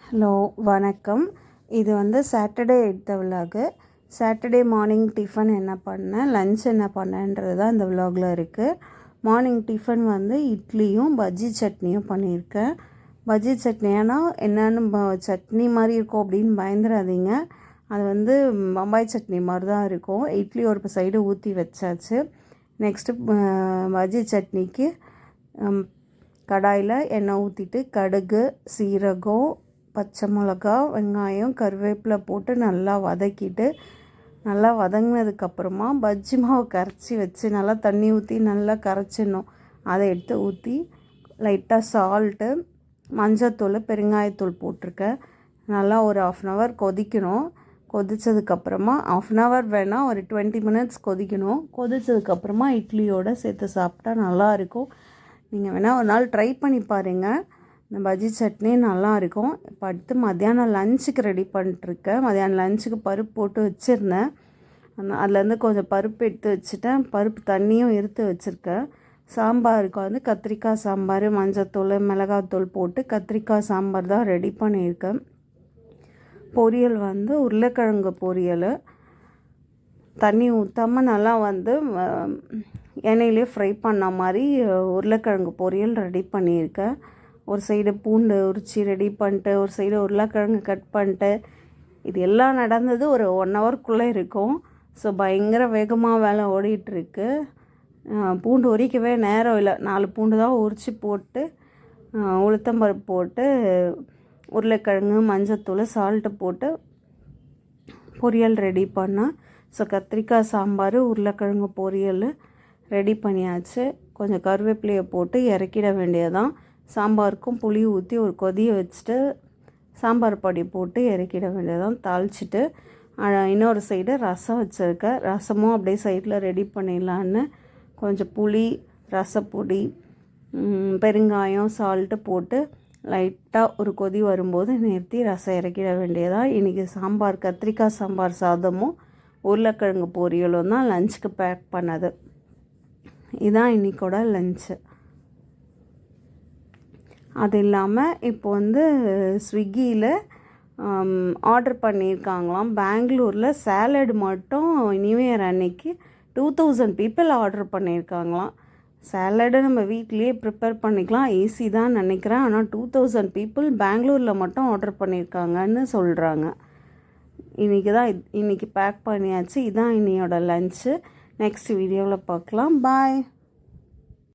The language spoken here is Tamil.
ஹலோ வணக்கம். இது சாட்டர்டே எடுத்த விலாகு. சாட்டர்டே மார்னிங் டிஃபன் என்ன பண்ணேன், லன்ச் என்ன பண்ணேன்றது தான் இந்த விலாகில் இருக்குது. மார்னிங் டிஃபன் இட்லியும் பஜ்ஜி சட்னியும் பண்ணியிருக்கேன். பஜ்ஜி சட்னியானா என்னென்னு சட்னி மாதிரி இருக்கும் அப்படின்னு பயந்துடாதீங்க. அது பம்பாய் சட்னி மாதிரி தான் இருக்கும். இட்லி ஒரு சைடு ஊற்றி வச்சாச்சு. நெக்ஸ்ட்டு பஜ்ஜி சட்னிக்கு கடாயில் எண்ணெய் ஊற்றிட்டு கடுகு, சீரகம், பச்சை மிளகா, வெங்காயம், கருவேப்பிலை போட்டு நல்லா வதக்கிட்டு, நல்லா வதங்கினதுக்கப்புறமா பஜ்ஜி மாவு கரைச்சி வச்சு நல்லா தண்ணி ஊற்றி நல்லா கரைச்சிடணும். அதை எடுத்து ஊற்றி லைட்டாக சால்ட்டு, மஞ்சத்தூள், பெருங்காயத்தூள் போட்டிருக்கேன். நல்லா ஒரு 1/2 hour கொதிக்கணும். கொதித்ததுக்கப்புறமா 1/2 hour வேணால் ஒரு 20 minutes கொதிக்கணும். கொதித்ததுக்கப்புறமா இட்லியோடு சேர்த்து சாப்பிட்டா நல்லாயிருக்கும். நீங்கள் வேணால் ஒரு நாள் ட்ரை பண்ணி பாருங்கள். இந்த பஜ்ஜி சட்னி நல்லாயிருக்கும். இப்போ அடுத்து மத்தியானம் லஞ்சுக்கு ரெடி பண்ணிட்டுருக்கேன். மத்தியானம் லஞ்சுக்கு பருப்பு போட்டு வச்சுருந்தேன். அதுலேருந்து கொஞ்சம் பருப்பு எடுத்து வச்சுட்டேன். பருப்பு தண்ணியும் எடுத்து வச்சுருக்கேன். சாம்பாருக்கு கத்திரிக்காய் சாம்பார், மஞ்சத்தூள், மிளகாத்தூள் போட்டு கத்திரிக்காய் சாம்பார் தான் ரெடி பண்ணியிருக்கேன். பொரியல் உருளைக்கிழங்கு பொரியல். தண்ணி ஊற்றாமல் நல்லா எண்ணெயிலே ஃப்ரை பண்ண மாதிரி உருளைக்கிழங்கு பொரியல் ரெடி பண்ணியிருக்கேன். ஒரு சைடு பூண்டு உரித்து ரெடி பண்ணிட்டு, ஒரு சைடு உருளைக்கிழங்கு கட் பண்ணிட்டு, இது எல்லாம் நடந்தது ஒரு 1 hourக்குள்ளே இருக்கும். ஸோ பயங்கர வேகமாக வேலை ஓடிட்டுருக்கு. பூண்டு உரிக்கவே நேரம் இல்லை. 4 பூண்டு தான் உரித்து போட்டு, உளுத்தம்பருப்பு போட்டு, உருளைக்கிழங்கு, மஞ்சத்தூள், சால்ட்டு போட்டு பொரியல் ரெடி பண்ணேன். ஸோ கத்திரிக்காய் சாம்பார், உருளைக்கிழங்கு பொரியல் ரெடி பண்ணியாச்சு. கொஞ்சம் கருவேப்பிலையை போட்டு இறக்கிட வேண்டியதான். சாம்பாருக்கும் புளி ஊற்றி ஒரு கொதியை வச்சுட்டு சாம்பார் பொடி போட்டு இறக்கிட வேண்டியதான். தாளிச்சிட்டு இன்னொரு சைடு ரசம் வச்சுருக்கேன். ரசமும் அப்படியே சைடில் ரெடி பண்ணிடலான்னு கொஞ்சம் புளி, ரசப்பொடி, பெருங்காயம், சால்ட்டு போட்டு லைட்டாக ஒரு கொதி வரும்போது நிறுத்தி ரசம் இறக்கிட வேண்டியதான். இன்றைக்கி சாம்பார், கத்திரிக்காய் சாம்பார் சாதமும் உருளைக்கிழங்கு பொரியலும் தான் லஞ்சுக்கு பேக் பண்ணது. இதுதான் இன்றைக்கோட லஞ்சு. அது இல்லாமல் இப்போ ஸ்விக்கியில் ஆர்டர் பண்ணியிருக்காங்களாம். பெங்களூரில் சேலட் மட்டும் நியூ இயர் அன்னைக்கு 2000 people ஆர்டர் பண்ணியிருக்காங்களாம். சேலடை நம்ம வீட்லேயே ப்ரிப்பேர் பண்ணிக்கலாம், ஈஸி தான் நினைக்கிறேன். ஆனால் 2000 people பெங்களூரில் மட்டும் ஆர்டர் பண்ணியிருக்காங்கன்னு சொல்கிறாங்க. இன்றைக்கி பேக் பண்ணியாச்சு. இதுதான் இன்னையோட லஞ்சு. நெக்ஸ்ட் வீடியோவில் பார்க்கலாம். பாய்.